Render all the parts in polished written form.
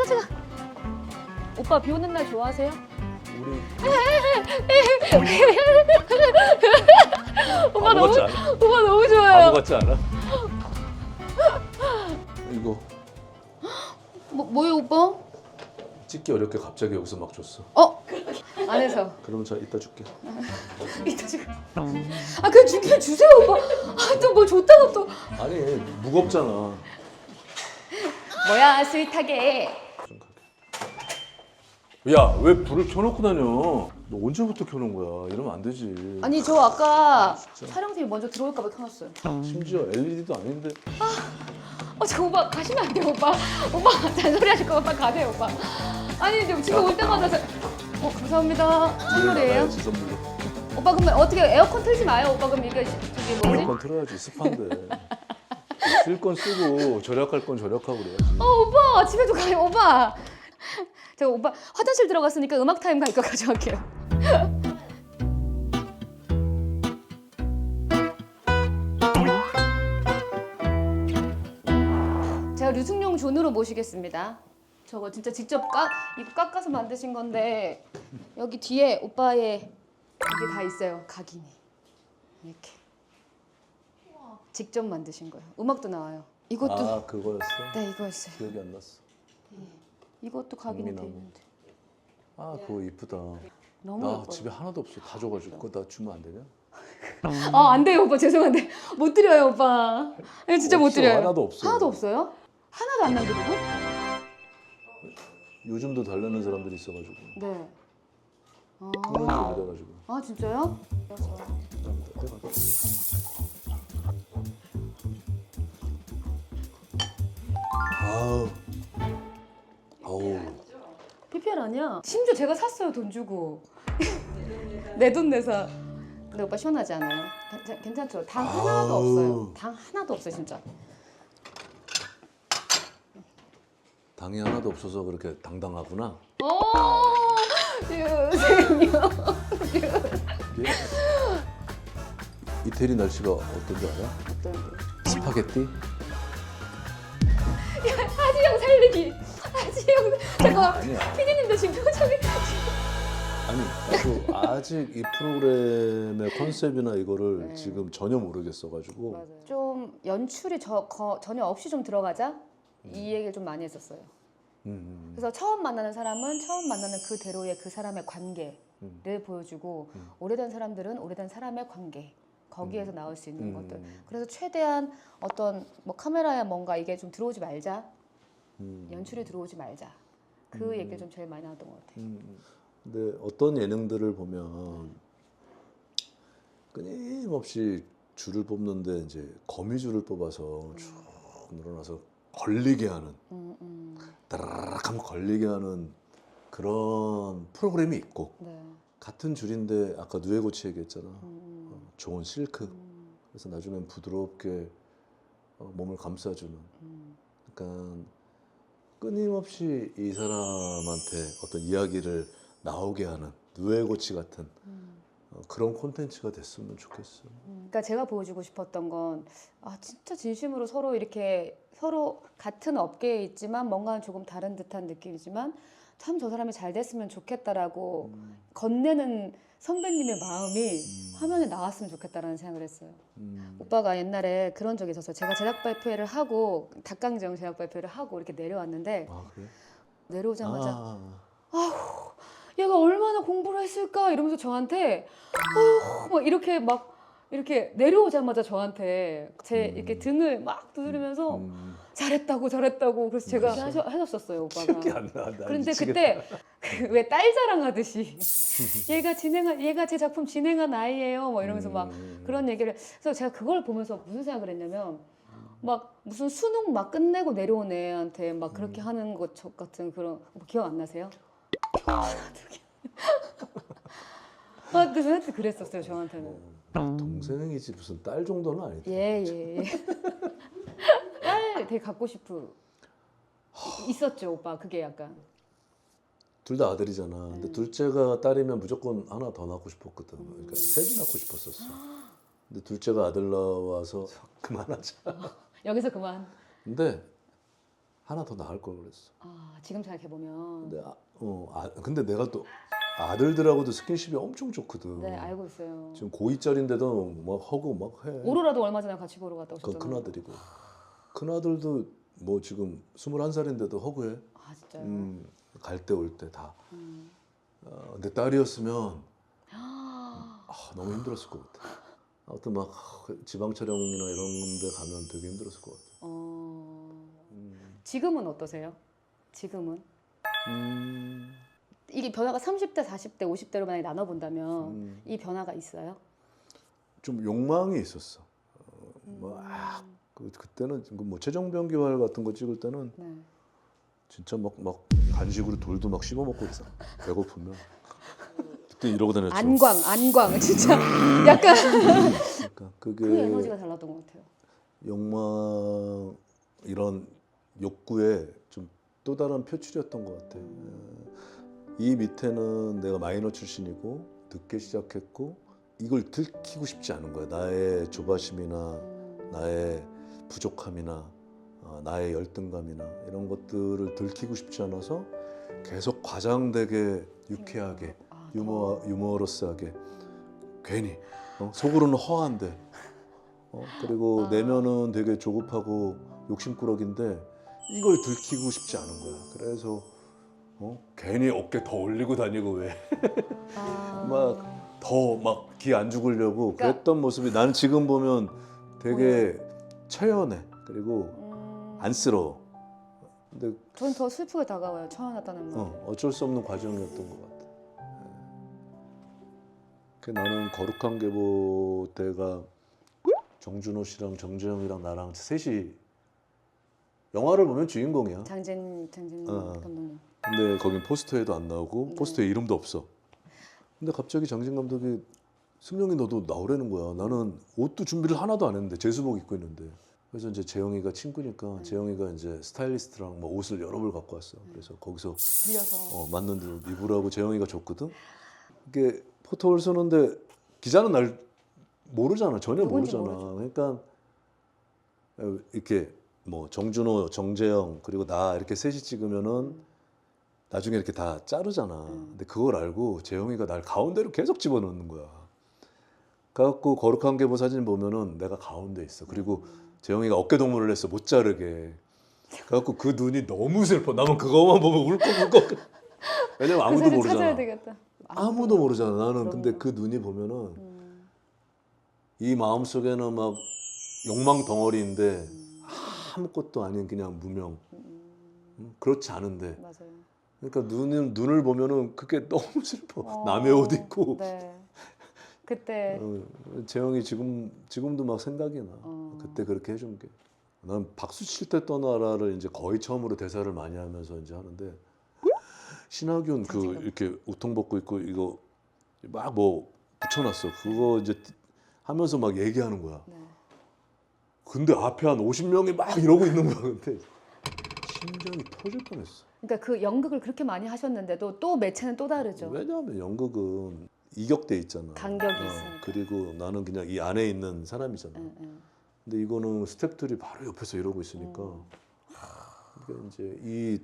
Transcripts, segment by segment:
차가. 오빠 비 오는 날 좋아하세요? 우리 오빠 아무 너무 같지 않아? 오빠 너무 좋아요. 아무 같지 않아? 이거 뭐요 오빠? 찍기 어렵게 갑자기 여기서 막 줬어. 안에서. 그러면 저 이따 줄게. 이따 지금. 아 그냥 주세요 오빠. 또 뭐 줬다고 또. 아니 무겁잖아. 뭐야 스윗하게. 좀 가게. 야, 왜 불을 켜놓고 다녀? 너 언제부터 켜놓은 거야? 이러면 안 되지. 아니 저 아까 진짜. 촬영팀이 먼저 들어올까 봐 켜놨어요. 심지어 LED도 아닌데. 저 오빠 가시면 안 돼요 오빠. 오빠 잔소리 하실 거 오빠 가세요 오빠. 아니 지금 올 때마다 감사합니다. 선물이에요? 나가야지, 선물로. 오빠 그러면 어떻게 에어컨 틀지 마요 오빠. 그럼 이게 저기 뭐지? 에어컨 틀어야지, 습한데. 쓸 건 쓰고 절약할 건 절약하고 그래야지. 오빠 집에도 가요 오빠. 제가 오빠 화장실 들어갔으니까 음악 타임 갈까 가져갈게요. 제가 류승룡 존으로 모시겠습니다. 저거 진짜 직접 이거 깎아서 만드신 건데 여기 뒤에 오빠의 이게 다 있어요. 각인이 이렇게 직접 만드신 거예요. 음악도 나와요. 이것도 아, 그거였어? 네 이거였어요. 기억이 안 났어. 이것도 각인이 돼 장미나무. 있는데 아, 그거 이쁘다. 너무 나 예뻐요. 집에 하나도 없어. 다 줘가지고. 그거 나 주면 안 되냐? 안 돼요 오빠 죄송한데 못 드려요 오빠. 네, 진짜 못 없어, 드려요. 하나도 없어. 하나도 없어요? 하나도 안 남겨두고? 요즘도 달라는 사람들이 있어가지고. 네. 그런 거 믿어가지고. 아 진짜요? 아우. 아우. PPL 아니야. 심지어 제가 샀어요 돈 주고. 내 돈 내서. 근데 오빠 시원하지 않아요? 괜찮죠? 당 하나도 아우. 없어요. 당 하나도 없어요 진짜. 당이 하나도 없어서 그렇게 당당하구나. 유승룡. 이게 이태리 날씨가 어떤지 알아? 어떤데? 스파게티? 하지영 살리기. 하지영 잠깐. 아니야. 피디님도 지금 표정이. 아니, 나도 아직 이 프로그램의 컨셉이나 이거를 네. 지금 전혀 모르겠어가지고. 맞아요. 좀 연출이 전혀 없이 좀 들어가자 이 얘기를 좀 많이 했었어요. 그래서 처음 만나는 사람은 처음 만나는 그대로의 그 사람의 관계를 보여주고 오래된 사람들은 오래된 사람의 관계 거기에서 나올 수 있는 것들. 그래서 최대한 어떤 뭐 카메라야 뭔가 이게 좀 들어오지 말자, 연출이 들어오지 말자. 그 얘기를 좀 제일 많이 나왔던 것 같아요. 근데 어떤 예능들을 보면 끊임없이 줄을 뽑는데 이제 거미줄을 뽑아서 쭉 늘어나서 걸리게 하는 따라락 하면 걸리게 하는 그런 프로그램이 있고 네. 같은 줄인데 아까 누에고치 얘기했잖아. 좋은 실크. 그래서 나중엔 부드럽게 몸을 감싸주는. 그러니까 끊임없이 이 사람한테 어떤 이야기를 나오게 하는 누에고치 같은 그런 콘텐츠가 됐으면 좋겠어. 그러니까 제가 보여주고 싶었던 건 진짜 진심으로 서로 이렇게 서로 같은 업계에 있지만 뭔가는 조금 다른 듯한 느낌이지만 참 저 사람이 잘 됐으면 좋겠다라고 건네는 선배님의 마음이 화면에 나왔으면 좋겠다라는 생각을 했어요. 오빠가 옛날에 그런 적이 있었어요. 제가 제작 발표회를 하고 닭강정 제작 발표를 하고 이렇게 내려왔는데 아, 그래? 내려오자마자 얘가 얼마나 공부를 했을까 이러면서 저한테 막 이렇게 내려오자마자 저한테 제 이렇게 등을 막 두드리면서 잘했다고 그래서 제가 해줬었어요 오빠가. 기억이 안 나. 나 그런데 미치겠다. 그때 왜 딸 자랑하듯이 얘가 제 작품 진행한 아이예요 뭐 이러면서 막 그런 얘기를. 그래서 제가 그걸 보면서 무슨 생각을 했냐면 막 무슨 수능 막 끝내고 내려온 애한테 막 그렇게 하는 것 같은 그런 기억 안 나세요? 그때 그랬었어요 저한테는. 동생이지 무슨 딸 정도는 아니다. 예. 딸 되게 갖고 있었죠 오빠. 그게 약간 둘 다 아들이잖아. 근데 둘째가 딸이면 무조건 하나 더 낳고 싶었거든. 그러니까 셋이 낳고 싶었었어. 근데 둘째가 아들 나와서 그만하자. 여기서 그만. 근데 하나 더 낳을 걸 그랬어. 지금 생각해 보면. 근데 근데 내가 또 아들들하고도 스킨십이 엄청 좋거든. 네, 알고 있어요. 지금 고2짜리인데도 막 하고 막 해. 오로라도 얼마 전에 같이 보러 갔다 그 오셨잖아요. 큰아들이고. 큰아들도 뭐 지금 21살인데도 허구해. 진짜요? 갈 때 올 때 다. 내 딸이었으면 너무 힘들었을 것 같아. 아무튼 막 지방 촬영이나 이런 데 가면 되게 힘들었을 것 같아. 지금은 어떠세요? 지금은? 이게 변화가 30대, 40대, 50대로 만약에 나눠본다면 이 변화가 있어요? 좀 욕망이 있었어. 그때는 뭐 최종병기활 같은 거 찍을 때는 네. 진짜 막 간식으로 돌도 막 씹어 먹고 있어. 배고프면 그때 이러고 다녔죠. 안광 진짜 약간 그러니까 그게 그 에너지가 달랐던 것 같아요. 욕망 이런 욕구의 좀 또 다른 표출이었던 것 같아. 이 밑에는 내가 마이너 출신이고 늦게 시작했고 이걸 들키고 싶지 않은 거야. 나의 조바심이나 나의 부족함이나 나의 열등감이나 이런 것들을 들키고 싶지 않아서 계속 과장되게 유쾌하게 유머러스하게 괜히 속으로는 허한데 그리고 내면은 되게 조급하고 욕심꾸러기인데 이걸 들키고 싶지 않은 거야. 그래서 괜히 어깨 더 올리고 다니고 왜 막 더 막 기 안 죽으려고 그러니까 그랬던 모습이 나는 지금 보면 되게 처연해. 그리고 안쓰러워. 근데 전 더 슬프게 다가와요. 처해놨다는 말. 어쩔 수 없는 과정이었던 것 같아. 그 나는 거룩한 계보 때가 정준호 씨랑 정재영이랑 나랑 셋이 영화를 보면 주인공이야. 장진 감독님. 근데 거긴 포스터에도 안 나오고 포스터에 이름도 없어. 근데 갑자기 장진 감독이 승용이 너도 나오라는 거야. 나는 옷도 준비를 하나도 안 했는데 제수복 입고 있는데. 그래서 이제 재영이가 친구니까 재영이가 이제 스타일리스트랑 뭐 옷을 여러 벌 갖고 왔어. 그래서 거기서 빌려서 맞는 대로 입으라고 재영이가 줬거든. 이게 포토를 쏘는데 기자는 날 모르잖아. 전혀 누군지 모르잖아. 모르죠. 그러니까 이렇게 뭐 정준호, 정재영 그리고 나 이렇게 셋이 찍으면은 나중에 이렇게 다 자르잖아. 근데 그걸 알고 재영이가 날 가운데로 계속 집어넣는 거야. 그래갖고 거룩한 계보 사진 보면은 내가 가운데 있어. 그리고 재영이가 어깨 동무를 했어. 못 자르게. 그래갖고 그 눈이 너무 슬퍼. 나는 그거만 보면 울컥울컥. 왜냐면 아무도 사진 모르잖아. 찾아야 되겠다. 아무도 모르잖아. 나는 그럼요. 근데 그 눈이 보면은 이 마음 속에는 막 욕망 덩어리인데 아무것도 아닌 그냥 무명. 그렇지 않은데. 맞아요. 그러니까 눈을 보면은 그게 너무 슬퍼. 남의 옷 입고. 네. 그때 재영이 지금도 막 생각이 나. 그때 그렇게 해준 게. 난 박수 칠 때 떠나라를 이제 거의 처음으로 대사를 많이 하면서 이제 하는데 신하균 그 이렇게 우통 벗고 있고 이거 막 뭐 붙여놨어. 그거 이제 하면서 막 얘기하는 거야. 네. 근데 앞에 한 50명이 막 이러고 있는 거야. 근데 심장이 터질 뻔했어. 그러니까 그 연극을 그렇게 많이 하셨는데도 또 매체는 또 다르죠. 왜냐하면 연극은 이격돼 있잖아. 간격이 있으니까. 그리고 나는 그냥 이 안에 있는 사람이잖아. 근데 이거는 스태프들이 바로 옆에서 이러고 있으니까 이게 이제 이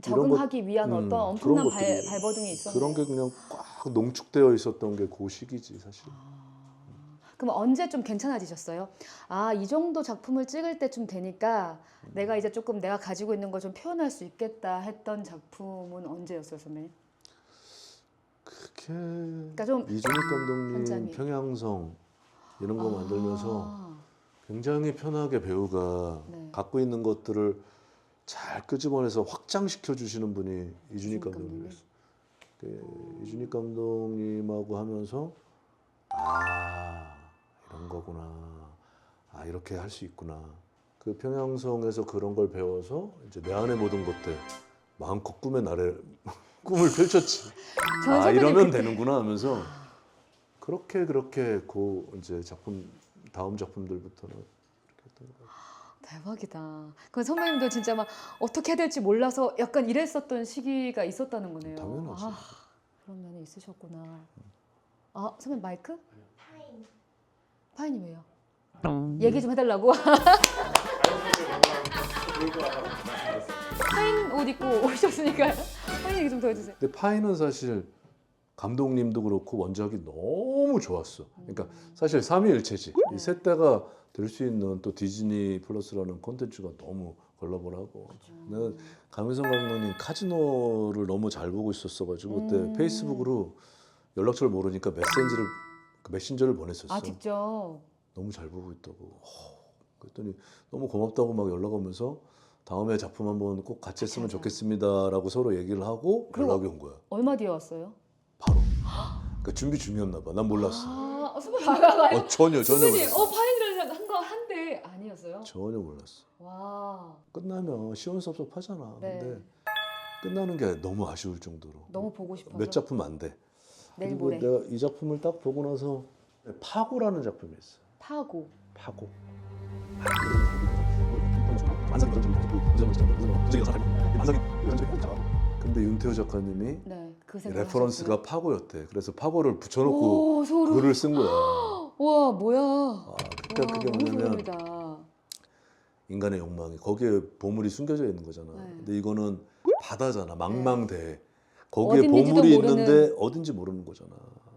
적응하기 위한 어떤 엄청난 그런 것들이 발버둥이 있었네요. 그런 게 그냥 꽉 농축되어 있었던 게 그 시기지 사실. 그럼 언제 좀 괜찮아지셨어요? 이 정도 작품을 찍을 때쯤 되니까 내가 이제 조금 내가 가지고 있는 걸 좀 표현할 수 있겠다 했던 작품은 언제였어요, 선배님? 그게 그러니까 좀 이준익 감독님 현장이. 평양성 이런 거 만들면서 굉장히 편하게 배우가 네. 갖고 있는 것들을 잘 끄집어내서 확장시켜 주시는 분이 이준익 감독님. 감독님이었어요. 이준익 감독님하고 하면서 이런 거구나. 이렇게 할 수 있구나. 그 평양성에서 그런 걸 배워서 이제 내 안의 모든 것들 마음껏 꿈을 펼쳤지. 이러면 되는구나 하면서 그렇게 그 이제 다음 작품들부터는 이렇게 했던 거 같아요. 대박이다. 그럼 선배님도 진짜 막 어떻게 해야 될지 몰라서 약간 이랬었던 시기가 있었다는 거네요. 당연하지. 아, 그런 면이 있으셨구나. 아, 선배님 마이크? 파인이 왜요? 얘기 좀 해달라고? 파인 옷 입고 오셨으니까 파인 얘기 좀 더 해주세요. 근데 파이는 사실 감독님도 그렇고 원작이 너무 좋았어. 그러니까 사실 삼위일체지. 이 세 대가 될 수 있는 또 디즈니 플러스라는 콘텐츠가 너무 콜라보하고. 내가 강민성 감독님 카지노를 너무 잘 보고 있었어가지고 그때 페이스북으로 연락처를 모르니까 메신저를 보냈었어. 아, 직접. 너무 잘 보고 있다고. 그랬더니 너무 고맙다고 막 연락 오면서 다음에 작품 한번 꼭 같이 했으면 좋겠습니다라고 서로 얘기를 하고 그리고 연락이 온 거야. 얼마 뒤에 왔어요? 바로. 그러니까 준비 중이었나 봐. 난 몰랐어. 아, 선배님. 전혀 선배님, 몰랐어. 파인이라는 한거 한데 아니었어요? 전혀 몰랐어. 와, 끝나면 시원섭섭하잖아. 네. 근데 끝나는 게 너무 아쉬울 정도로. 너무 보고 싶어서. 몇 작품 안 돼. 내일 그리고 모레. 내가 이 작품을 딱 보고 나서 파고라는 작품이 있어. 파고. 파고. 근데 윤태호 작가님이 네, 그 생각. 레퍼런스가 파고였대. 그래서 파고를 붙여놓고 오, 소름. 글을 쓴 거야. 와, 뭐야. 그러니까 그게 너무 뭐냐면 소름이다. 인간의 욕망이 거기에 보물이 숨겨져 있는 거잖아. 네. 근데 이거는 바다잖아. 망망대해. 거기에 어딘지도 보물이 모르는. 있는데 어딘지 모르는 거잖아.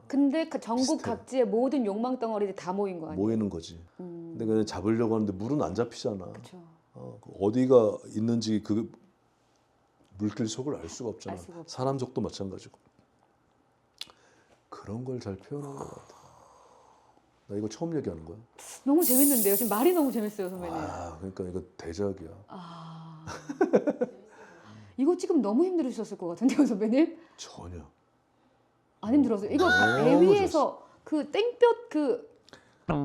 근데 그 전국 비슷해. 각지의 모든 욕망 덩어리들이 다 모인 거 아니에요? 모이는 거지. 근데 그냥 잡으려고 하는데 물은 안 잡히잖아. 그렇죠. 어디가 있는지 그 물길 속을 알 수가 없잖아. 알 수가 없죠. 사람 속도 마찬가지고. 그런 걸 잘 표현한 것 같아. 나 이거 처음 얘기하는 거야. 너무 재밌는데요. 지금 말이 너무 재밌어요, 선배님. 그러니까 이거 대작이야. 이거 지금 너무 힘들으셨을 것 같은데요, 선배님? 전혀. 안 힘들었어요. 이거 너무 배 위에서 그 땡볕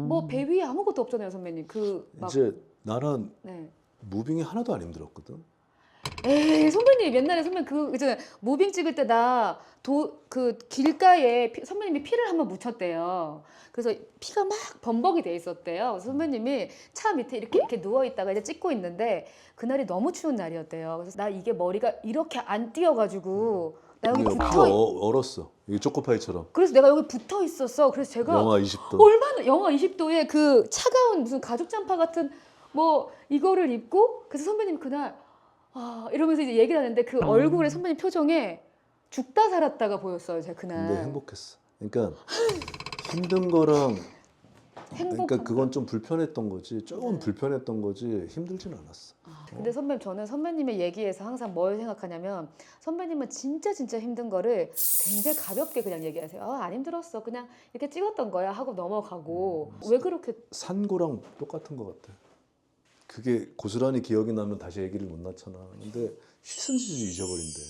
뭐 배 위에 아무것도 없잖아요, 선배님. 이제 나는 네. 무빙이 하나도 안 힘들었거든. 에이, 선배님 옛날에 선배님 있잖아요. 무빙 찍을 때 그 길가에 선배님이 피를 한번 묻혔대요. 그래서 피가 막 범벅이 돼 있었대요. 그래서 선배님이 차 밑에 이렇게 누워 있다가 이제 찍고 있는데 그날이 너무 추운 날이었대요. 그래서 나 이게 머리가 이렇게 안 뛰어가지고 나 여기 이게 피가 붙어 얼었어. 이게 초코파이처럼. 그래서 내가 여기 붙어 있었어. 그래서 제가 영하 20도. 얼마나 영하 20도에 그 차가운 무슨 가죽 잠바 같은 뭐 이거를 입고 그래서 선배님 그날 이러면서 이제 얘기를 하는데 그 얼굴에 선배님 표정에 죽다 살았다가 보였어요. 제가 그날. 근데 행복했어. 그러니까 힘든 거랑 행복한 그러니까 그건 좀 불편했던 거지. 조금 네. 불편했던 거지. 힘들진 않았어. 근데 선배님 저는 선배님의 얘기에서 항상 뭘 생각하냐면 선배님은 진짜 힘든 거를 굉장히 가볍게 그냥 얘기하세요. 안 힘들었어. 그냥 이렇게 찍었던 거야 하고 넘어가고 왜 그렇게 산고랑 똑같은 것 같아. 그게 고스란히 기억이 나면 다시 얘기를 못 낳잖아. 근데 씻은지도 잊어버린대.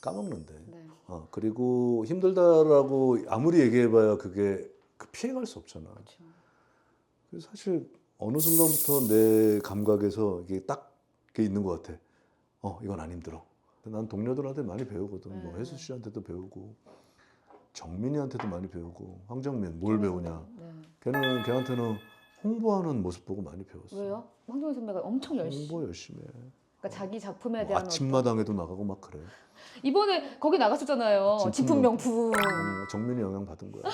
까먹는데. 네. 그리고 힘들다라고 아무리 얘기해봐야 그게 피해갈 수 없잖아. 그렇죠. 그래서 사실 어느 순간부터 내 감각에서 이게 딱 이게 있는 것 같아. 이건 안 힘들어. 난 동료들한테 많이 배우거든. 뭐 혜수 씨한테도 배우고 정민이한테도 많이 배우고 황정민 뭘 배우냐. 네. 걔한테는 홍보하는 모습 보고 많이 배웠어. 왜요? 황정민 선배가 엄청 열심히. 홍보 열심히 해. 그러니까 자기 작품에 대한 아침마당에도 나가고 막 그래. 이번에 거기 나갔었잖아요. 진품 명품. 정민이 영향 받은 거야.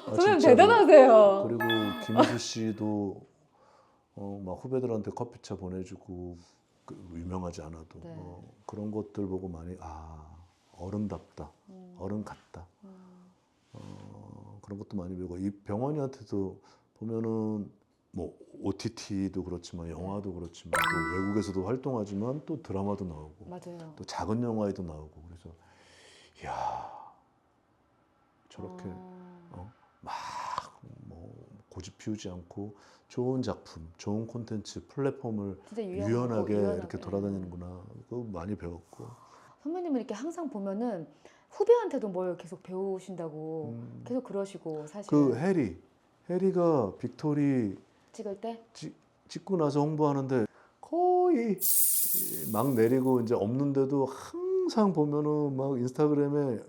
선생님 진짜로. 대단하세요. 그리고 김희수 씨도 막 후배들한테 커피차 보내주고 유명하지 않아도 네. 그런 것들 보고 많이 어른답다, 어른 같다. 그런 것도 많이 배우고 이 병원이한테도 보면은 뭐 OTT도 그렇지만 영화도 그렇지만 또 외국에서도 활동하지만 또 드라마도 나오고 맞아요. 또 작은 영화에도 나오고 그래서 이야 저렇게 막 뭐 고집 피우지 않고 좋은 작품, 좋은 콘텐츠, 플랫폼을 진짜 유연하게 유연하게. 이렇게 돌아다니는구나. 그거 많이 배웠고. 선배님은 이렇게 항상 보면은 후배한테도 뭘 계속 배우신다고 계속 그러시고 사실 그 해리가 빅토리 찍을 때 찍고 나서 홍보하는데 거의 막 내리고 이제 없는데도 항상 보면은 막 인스타그램에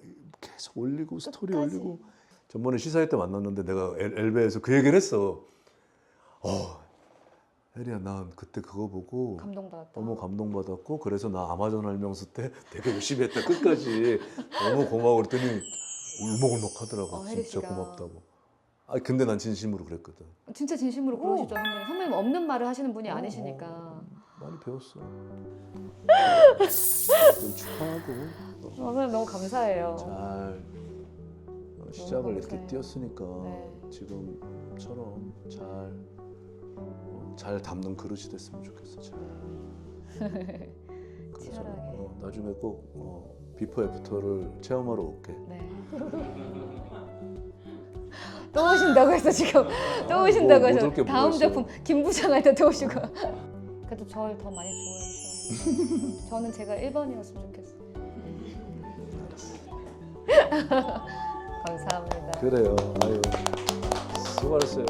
계속 올리고 스토리 올리고. 전번에 시사회 때 만났는데 내가 엘베에서 그 얘기를 했어. 혜리야, 난 그때 그거 보고 감동받았다. 너무 감동받았고 그래서 나 아마존 할명수 때 되게 열심히 했다 끝까지 너무 고마워 그랬더니 울먹울먹 하더라고. 혜리 진짜 씨가. 고맙다고. 아 근데 난 진심으로 그랬거든. 진짜 진심으로 그러시죠, 선배님. 선배님 없는 말을 하시는 분이 아니시니까. 많이 배웠어. 축하하고 선배님 너무 감사해요. 잘 시작을 이렇게 감사해요. 뛰었으니까 네. 지금처럼 잘 담는 그릇이 됐으면 좋겠어. 잘. 그래서 치열하게. 나중에 꼭 비포 애프터를 체험하러 올게. 네. 또 오신다고 해서 지금 또 오신다고 뭐, 해서 못 올게 뭐가 다음 있어요. 작품 김부장 할 때 또 오시고. 그래도 저를 더 많이 좋아해 주셔서 저는 제가 1번이었으면 좋겠어요. 감사합니다. 그래요. 아유 수고하셨어요.